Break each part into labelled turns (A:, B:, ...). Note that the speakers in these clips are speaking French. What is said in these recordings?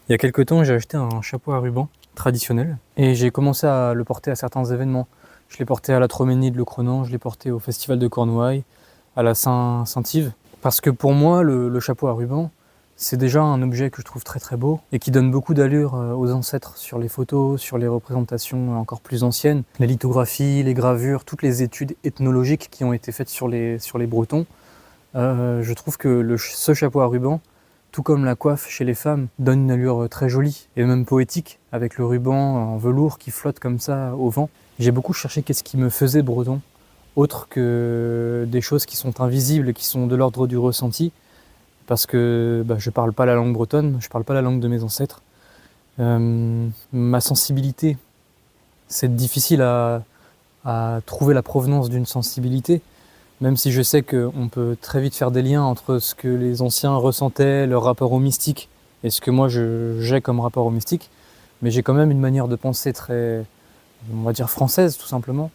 A: Il y a quelques temps, j'ai acheté un chapeau à ruban traditionnel et j'ai commencé à le porter à certains événements. Je l'ai porté à la Troménie de Le Crenan, je l'ai porté au Festival de Cornouailles, à la Saint-Yves. Parce que pour moi, le chapeau à ruban, c'est déjà un objet que je trouve très très beau et qui donne beaucoup d'allure aux ancêtres sur les photos, sur les représentations encore plus anciennes, les lithographies, les gravures, toutes les études ethnologiques qui ont été faites sur les Bretons. Je trouve que ce chapeau à ruban, tout comme la coiffe chez les femmes, donne une allure très jolie et même poétique, avec le ruban en velours qui flotte comme ça au vent. J'ai beaucoup cherché qu'est-ce qui me faisait breton, autre que des choses qui sont invisibles, qui sont de l'ordre du ressenti, parce que je parle pas la langue bretonne, je parle pas la langue de mes ancêtres. Ma sensibilité, c'est difficile à trouver la provenance d'une sensibilité, même si je sais qu'on peut très vite faire des liens entre ce que les anciens ressentaient, leur rapport au mystique, et ce que moi j'ai comme rapport au mystique, mais j'ai quand même une manière de penser très, on va dire, française tout simplement.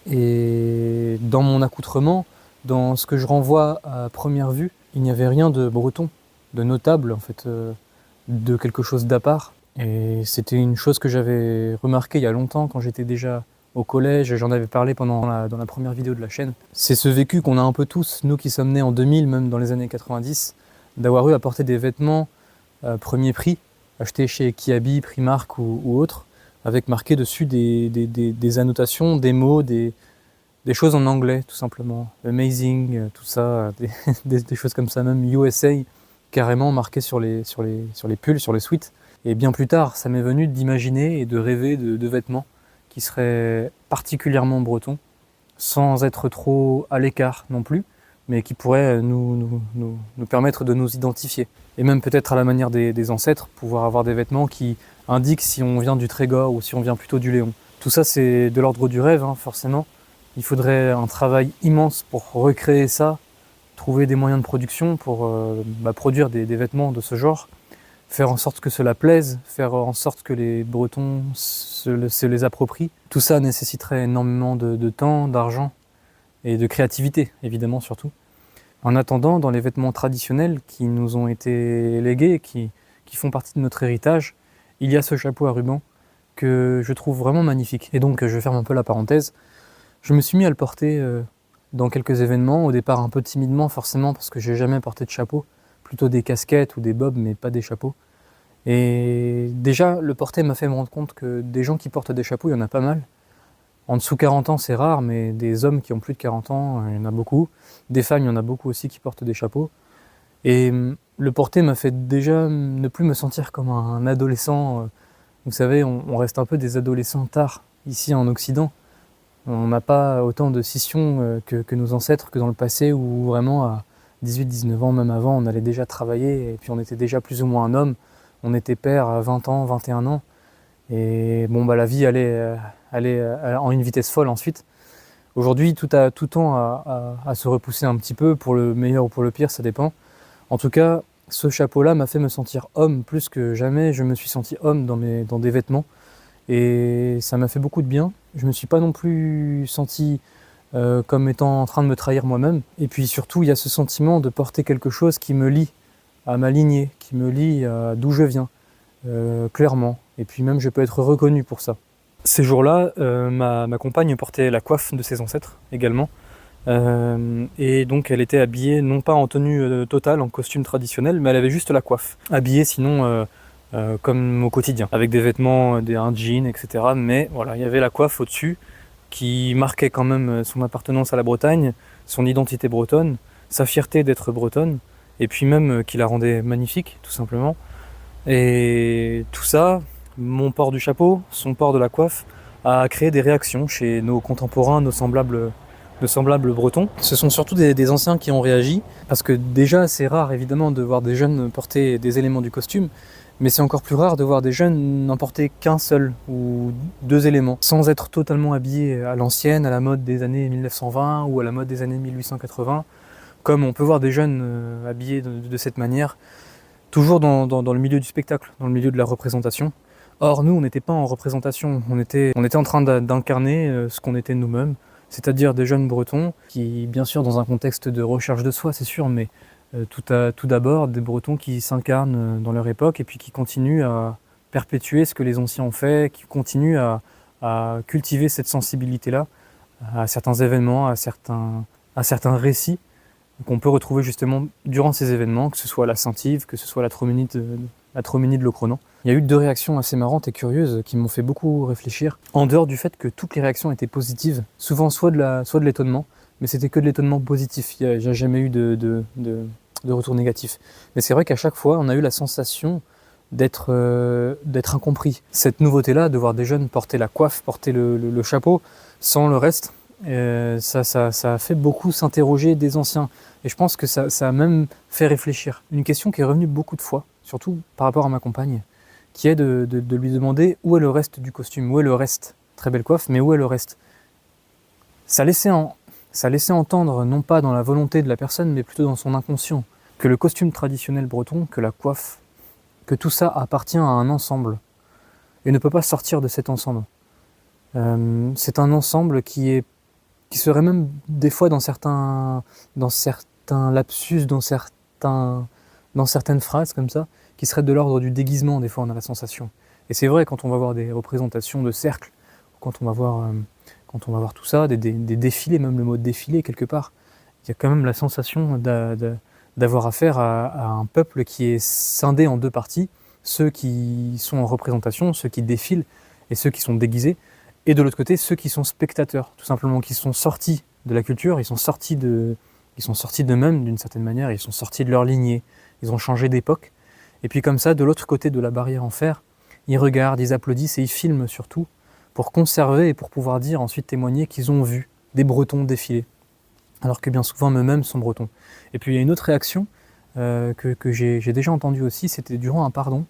A: Et dans mon accoutrement, dans ce que je renvoie à première vue, il n'y avait rien de breton, de notable en fait, de quelque chose d'à part. Et c'était une chose que j'avais remarqué il y a longtemps quand j'étais déjà au collège, j'en avais parlé dans la première vidéo de la chaîne. C'est ce vécu qu'on a un peu tous, nous qui sommes nés en 2000, même dans les années 90, d'avoir eu à porter des vêtements premier prix, achetés chez Kiabi, Primark ou autres, avec marqué dessus des annotations, des mots, des choses en anglais tout simplement. Amazing, tout ça, des choses comme ça, même USA, carrément marqué sur les pulls, sur les sweats. Et bien plus tard, ça m'est venu d'imaginer et de rêver de vêtements qui seraient particulièrement bretons, sans être trop à l'écart non plus, mais qui pourraient nous permettre de nous identifier. Et même peut-être à la manière des ancêtres, pouvoir avoir des vêtements qui indiquent si on vient du Trégor ou si on vient plutôt du Léon. Tout ça, c'est de l'ordre du rêve, forcément. Il faudrait un travail immense pour recréer ça, trouver des moyens de production pour produire des vêtements de ce genre, faire en sorte que cela plaise, faire en sorte que les Bretons se les approprient. Tout ça nécessiterait énormément de temps, d'argent et de créativité, évidemment, surtout. En attendant, dans les vêtements traditionnels qui nous ont été légués, qui font partie de notre héritage, il y a ce chapeau à ruban que je trouve vraiment magnifique. Et donc, je ferme un peu la parenthèse. Je me suis mis à le porter dans quelques événements, au départ un peu timidement forcément, parce que j'ai jamais porté de chapeau, plutôt des casquettes ou des bobs, mais pas des chapeaux. Et déjà, le porter m'a fait me rendre compte que des gens qui portent des chapeaux, il y en a pas mal. En dessous 40 ans, c'est rare, mais des hommes qui ont plus de 40 ans, il y en a beaucoup. Des femmes, il y en a beaucoup aussi qui portent des chapeaux. Et le porter m'a fait déjà ne plus me sentir comme un adolescent. Vous savez, on reste un peu des adolescents tard, ici en Occident. On n'a pas autant de scission que nos ancêtres, que dans le passé, où vraiment à 18-19 ans, même avant, on allait déjà travailler, et puis on était déjà plus ou moins un homme. On était père à 20 ans, 21 ans. Et la vie allait en une vitesse folle ensuite. Aujourd'hui, tout tend à se repousser un petit peu, pour le meilleur ou pour le pire, ça dépend. En tout cas, ce chapeau-là m'a fait me sentir homme plus que jamais. Je me suis senti homme dans des vêtements. Et ça m'a fait beaucoup de bien. Je me suis pas non plus senti comme étant en train de me trahir moi-même. Et puis surtout, il y a ce sentiment de porter quelque chose qui me lie à ma lignée, qui me lie à d'où je viens, clairement. Et puis même, je peux être reconnu pour ça. Ces jours-là, ma compagne portait la coiffe de ses ancêtres également. Et donc elle était habillée, non pas en tenue totale, en costume traditionnel, mais elle avait juste la coiffe. Habillée sinon comme au quotidien, avec des vêtements, un jean, etc. Mais voilà, il y avait la coiffe au-dessus, qui marquait quand même son appartenance à la Bretagne, son identité bretonne, sa fierté d'être bretonne, et puis même qui la rendait magnifique, tout simplement. Et tout ça, mon port du chapeau, son port de la coiffe, a créé des réactions chez nos contemporains, nos semblables bretons. Ce sont surtout des anciens qui ont réagi, parce que déjà c'est rare évidemment de voir des jeunes porter des éléments du costume, mais c'est encore plus rare de voir des jeunes n'en porter qu'un seul ou deux éléments, sans être totalement habillés à l'ancienne, à la mode des années 1920 ou à la mode des années 1880, comme on peut voir des jeunes habillés de cette manière, toujours dans le milieu du spectacle, dans le milieu de la représentation. Or nous, on n'était pas en représentation, on était en train d'incarner ce qu'on était nous-mêmes, c'est-à-dire des jeunes bretons qui, bien sûr dans un contexte de recherche de soi, c'est sûr, mais Tout d'abord, des Bretons qui s'incarnent dans leur époque et puis qui continuent à perpétuer ce que les anciens ont fait, qui continuent à cultiver cette sensibilité-là à certains événements, à certains récits qu'on peut retrouver justement durant ces événements, que ce soit la Saint-Yves, que ce soit la Troménie de Locronan. Il y a eu 2 réactions assez marrantes et curieuses qui m'ont fait beaucoup réfléchir, en dehors du fait que toutes les réactions étaient positives, souvent soit de l'étonnement, mais c'était que de l'étonnement positif, il n'y a jamais eu de retour négatif. Mais c'est vrai qu'à chaque fois, on a eu la sensation d'être incompris. Cette nouveauté-là, de voir des jeunes porter la coiffe, porter le chapeau, sans le reste, ça a fait beaucoup s'interroger des anciens. Et je pense que ça a même fait réfléchir. Une question qui est revenue beaucoup de fois, surtout par rapport à ma compagne, qui est de lui demander où est le reste du costume, où est le reste. Très belle coiffe, mais où est le reste? Ça laissait entendre, non pas dans la volonté de la personne, mais plutôt dans son inconscient, que le costume traditionnel breton, que la coiffe, que tout ça appartient à un ensemble et ne peut pas sortir de cet ensemble. C'est un ensemble qui serait même des fois dans certains lapsus, dans certaines phrases comme ça, qui seraient de l'ordre du déguisement, des fois on a la sensation. Et c'est vrai quand on va voir des représentations de cercles, quand on va voir tout ça, des défilés, même le mot défilé quelque part, il y a quand même la sensation d'avoir affaire à un peuple qui est scindé en 2 parties, ceux qui sont en représentation, ceux qui défilent et ceux qui sont déguisés, et de l'autre côté ceux qui sont spectateurs, tout simplement, qui sont sortis de la culture, ils sont sortis d'eux-mêmes d'une certaine manière, ils sont sortis de leur lignée, ils ont changé d'époque, et puis comme ça, de l'autre côté de la barrière en fer, ils regardent, ils applaudissent et ils filment surtout, pour conserver et pour pouvoir dire, ensuite témoigner qu'ils ont vu des Bretons défiler, alors que bien souvent eux-mêmes sont Bretons. Et puis il y a une autre réaction que j'ai déjà entendue aussi, c'était durant un pardon.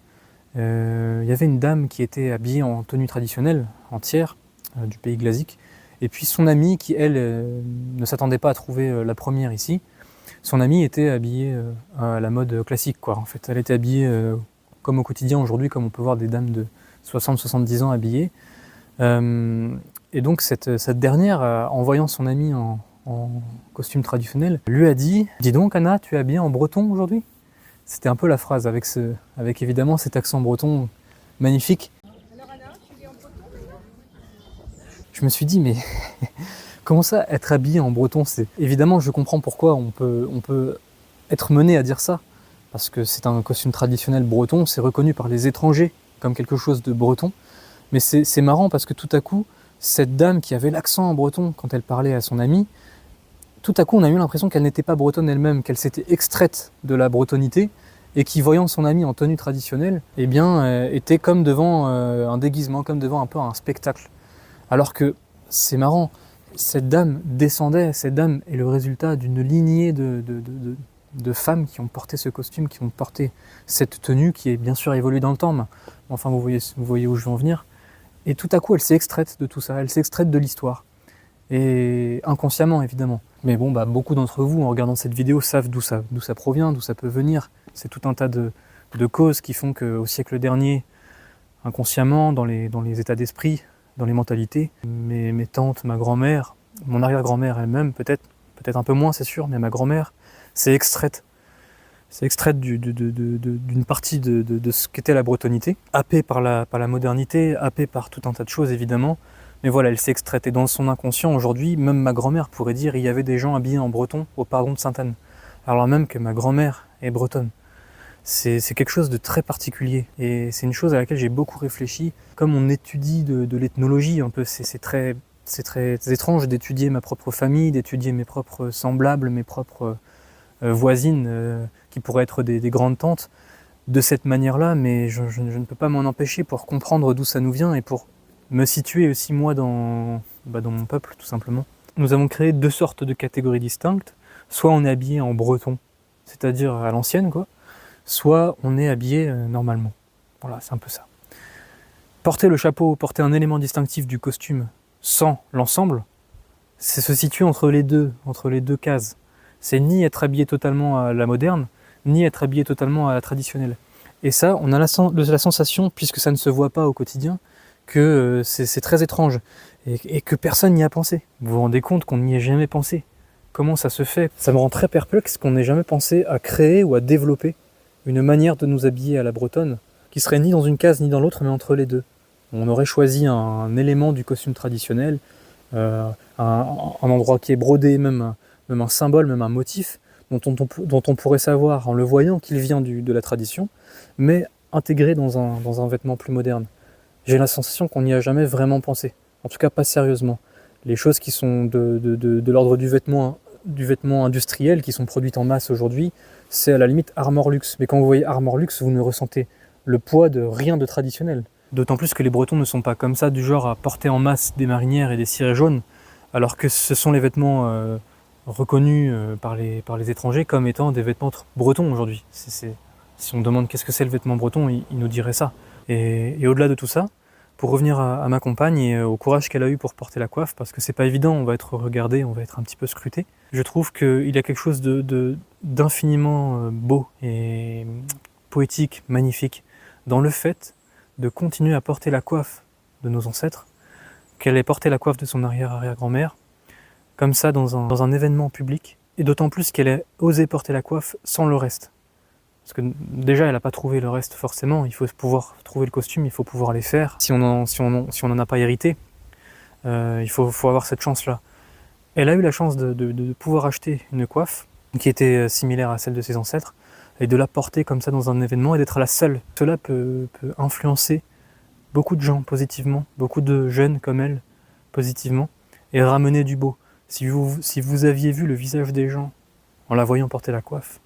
A: Il y avait une dame qui était habillée en tenue traditionnelle, entière, du pays glazique, et puis son amie, qui elle ne s'attendait pas à trouver la première ici, son amie était habillée à la mode classique, quoi. En fait, elle était habillée comme au quotidien aujourd'hui, comme on peut voir des dames de 60-70 ans habillées. Et donc cette dernière, en voyant son amie en costume traditionnel, lui a dit « Dis donc Anna, tu es habillée en breton aujourd'hui ?» C'était un peu la phrase, avec évidemment cet accent breton magnifique. Alors Anna, tu es en breton maintenant ? Je me suis dit, mais comment ça, être habillé en breton, Évidemment, je comprends pourquoi on peut être mené à dire ça, parce que c'est un costume traditionnel breton, c'est reconnu par les étrangers comme quelque chose de breton, mais c'est marrant parce que tout à coup, cette dame qui avait l'accent en breton quand elle parlait à son amie, tout à coup on a eu l'impression qu'elle n'était pas bretonne elle-même, qu'elle s'était extraite de la bretonité, et qui, voyant son amie en tenue traditionnelle, eh bien, était comme devant un déguisement, comme devant un peu un spectacle. Alors que, c'est marrant, cette dame est le résultat d'une lignée de femmes qui ont porté ce costume, qui ont porté cette tenue, qui est bien sûr évoluée dans le temps, mais enfin vous voyez où je veux en venir. Et tout à coup, elle s'est extraite de tout ça, elle s'est extraite de l'histoire. Et inconsciemment, évidemment. Mais bon, beaucoup d'entre vous, en regardant cette vidéo, savent d'où ça provient, d'où ça peut venir. C'est tout un tas de causes qui font qu'au siècle dernier, inconsciemment, dans les états d'esprit, dans les mentalités, mes tantes, ma grand-mère, mon arrière-grand-mère elle-même, peut-être un peu moins, c'est sûr, mais ma grand-mère s'est extraite. C'est extraite d'une partie de ce qu'était la bretonité, happée par la modernité, happée par tout un tas de choses évidemment, mais voilà, elle s'est extraite. Et dans son inconscient aujourd'hui, même ma grand-mère pourrait dire il y avait des gens habillés en breton au pardon de Sainte-Anne, alors même que ma grand-mère est bretonne. C'est quelque chose de très particulier et c'est une chose à laquelle j'ai beaucoup réfléchi. Comme on étudie de l'ethnologie un peu, c'est très étrange d'étudier ma propre famille, d'étudier mes propres semblables, mes propres voisines qui pourraient être des grandes tantes de cette manière-là, mais je ne peux pas m'en empêcher pour comprendre d'où ça nous vient et pour me situer aussi moi dans mon peuple tout simplement. Nous avons créé 2 sortes de catégories distinctes. Soit on est habillé en breton, c'est-à-dire à l'ancienne quoi, soit on est habillé normalement. Voilà, c'est un peu ça. Porter le chapeau, porter un élément distinctif du costume sans l'ensemble, c'est se situer entre les deux cases. C'est ni être habillé totalement à la moderne, ni être habillé totalement à la traditionnelle. Et ça, on a la sensation, puisque ça ne se voit pas au quotidien, que c'est très étrange et que personne n'y a pensé. Vous vous rendez compte qu'on n'y ait jamais pensé. comment ça se fait. Ça me rend très perplexe qu'on n'ait jamais pensé à créer ou à développer une manière de nous habiller à la bretonne, qui serait ni dans une case ni dans l'autre, mais entre les deux. On aurait choisi un élément du costume traditionnel, un endroit qui est brodé, même un symbole, même un motif, dont on pourrait savoir en le voyant qu'il vient de la tradition, mais intégré dans un vêtement plus moderne. J'ai la sensation qu'on n'y a jamais vraiment pensé, en tout cas pas sérieusement. Les choses qui sont de l'ordre du vêtement industriel, qui sont produites en masse aujourd'hui, c'est à la limite Armor Luxe. Mais quand vous voyez Armor Luxe, vous ne ressentez le poids de rien de traditionnel. D'autant plus que les Bretons ne sont pas comme ça, du genre à porter en masse des marinières et des cirés jaunes, alors que ce sont les vêtements reconnus par les étrangers comme étant des vêtements bretons aujourd'hui. Si on demande qu'est-ce que c'est le vêtement breton, ils nous diraient ça. Et au-delà de tout ça, pour revenir à ma compagne et au courage qu'elle a eu pour porter la coiffe, parce que c'est pas évident, on va être regardé, on va être un petit peu scruté, je trouve qu'il y a quelque chose d'infiniment beau et poétique, magnifique, dans le fait de continuer à porter la coiffe de nos ancêtres, qu'elle ait porté la coiffe de son arrière-arrière-grand-mère, comme ça dans un événement public, et d'autant plus qu'elle ait osé porter la coiffe sans le reste. Parce que déjà, elle n'a pas trouvé le reste forcément, il faut pouvoir trouver le costume, il faut pouvoir les faire. Si on n'en a pas hérité, il faut avoir cette chance-là. Elle a eu la chance de pouvoir acheter une coiffe qui était similaire à celle de ses ancêtres, et de la porter comme ça dans un événement et d'être la seule. Cela peut influencer beaucoup de gens positivement, beaucoup de jeunes comme elle positivement, et ramener du beau. Si vous aviez vu le visage des gens en la voyant porter la coiffe,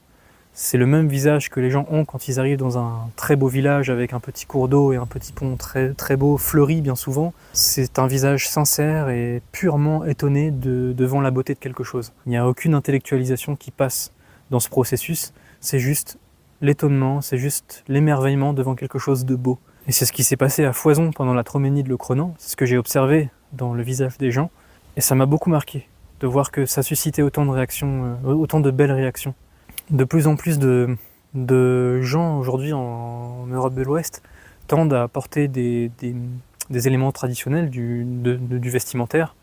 A: c'est le même visage que les gens ont quand ils arrivent dans un très beau village avec un petit cours d'eau et un petit pont très, très beau, fleuri bien souvent. C'est un visage sincère et purement étonné devant la beauté de quelque chose. Il n'y a aucune intellectualisation qui passe dans ce processus, c'est juste l'étonnement, c'est juste l'émerveillement devant quelque chose de beau. Et c'est ce qui s'est passé à foison pendant la Troménie de Le Crenant, c'est ce que j'ai observé dans le visage des gens, et ça m'a beaucoup marqué de voir que ça suscitait autant de réactions, autant de belles réactions. De plus en plus de gens aujourd'hui en Europe de l'Ouest tendent à porter des éléments traditionnels du vestimentaire,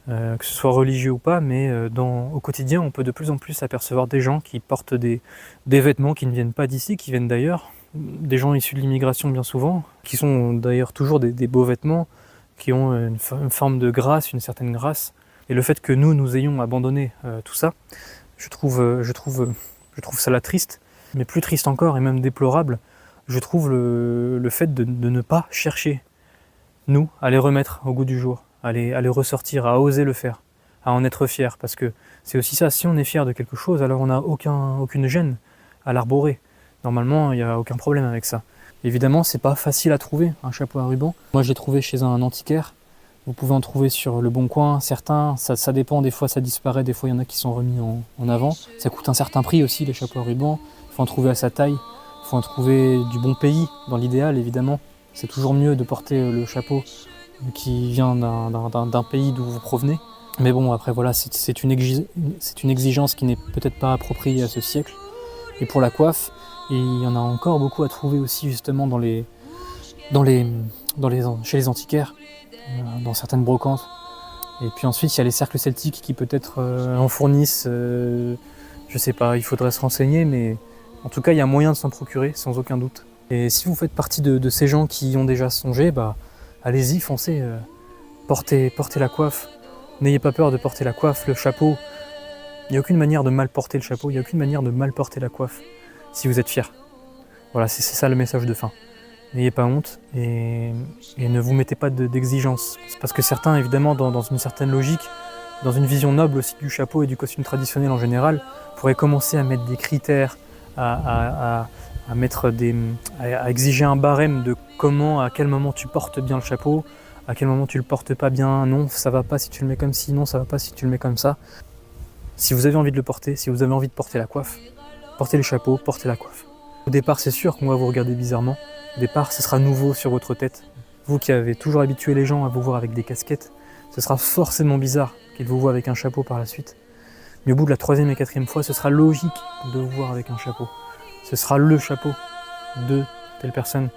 A: que ce soit religieux ou pas, mais au quotidien on peut de plus en plus apercevoir des gens qui portent des vêtements qui ne viennent pas d'ici, qui viennent d'ailleurs, des gens issus de l'immigration bien souvent, qui sont d'ailleurs toujours des beaux vêtements, qui ont une forme de grâce, une certaine grâce. Et le fait que nous ayons abandonné tout ça, je trouve ça triste, mais plus triste encore et même déplorable, je trouve le fait de ne pas chercher, nous, à les remettre au goût du jour, à les ressortir, à oser le faire, à en être fier, parce que c'est aussi ça, si on est fier de quelque chose, alors on n'a aucune gêne à l'arborer. Normalement, il n'y a aucun problème avec ça. Évidemment, c'est pas facile à trouver, un chapeau à ruban. Moi, je l'ai trouvé chez un antiquaire. Vous pouvez en trouver sur Le Bon Coin, certains, ça dépend, des fois ça disparaît, des fois il y en a qui sont remis en avant. Ça coûte un certain prix aussi, les chapeaux à ruban. Il faut en trouver à sa taille, il faut en trouver du bon pays, dans l'idéal évidemment. C'est toujours mieux de porter le chapeau qui vient d'un pays d'où vous provenez. Mais bon, après voilà, c'est une exigence qui n'est peut-être pas appropriée à ce siècle. Et pour la coiffe, il y en a encore beaucoup à trouver aussi justement chez les antiquaires, dans certaines brocantes. Et puis ensuite il y a les cercles celtiques qui peut-être en fournissent, je sais pas, il faudrait se renseigner, mais en tout cas il y a moyen de s'en procurer sans aucun doute. Et si vous faites partie de ces gens qui y ont déjà songé, allez-y, foncez, portez la coiffe, n'ayez pas peur de porter la coiffe, le chapeau. Il n'y a aucune manière de mal porter le chapeau, il n'y a aucune manière de mal porter la coiffe, si vous êtes fier. Voilà, c'est ça le message de fin. N'ayez pas honte et ne vous mettez pas d'exigence. C'est parce que certains, évidemment, dans une certaine logique, dans une vision noble aussi du chapeau et du costume traditionnel en général, pourraient commencer à mettre des critères, à exiger un barème de comment, à quel moment tu portes bien le chapeau, à quel moment tu le portes pas bien, non, ça va pas si tu le mets comme ci, non, ça va pas si tu le mets comme ça. Si vous avez envie de le porter, si vous avez envie de porter la coiffe, portez le chapeau, portez la coiffe. Au départ, c'est sûr qu'on va vous regarder bizarrement. Au départ, ce sera nouveau sur votre tête. Vous qui avez toujours habitué les gens à vous voir avec des casquettes, ce sera forcément bizarre qu'ils vous voient avec un chapeau par la suite. Mais au bout de la 3e et 4e fois, ce sera logique de vous voir avec un chapeau. Ce sera le chapeau de telle personne.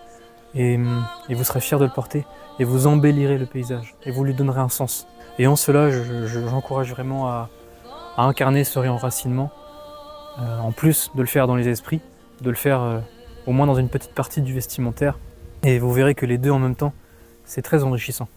A: Et vous serez fier de le porter. Et vous embellirez le paysage. Et vous lui donnerez un sens. Et en cela, j'encourage vraiment à à incarner ce réenracinement, en plus de le faire dans les esprits, de le faire au moins dans une petite partie du vestimentaire. Et vous verrez que les deux en même temps, c'est très enrichissant.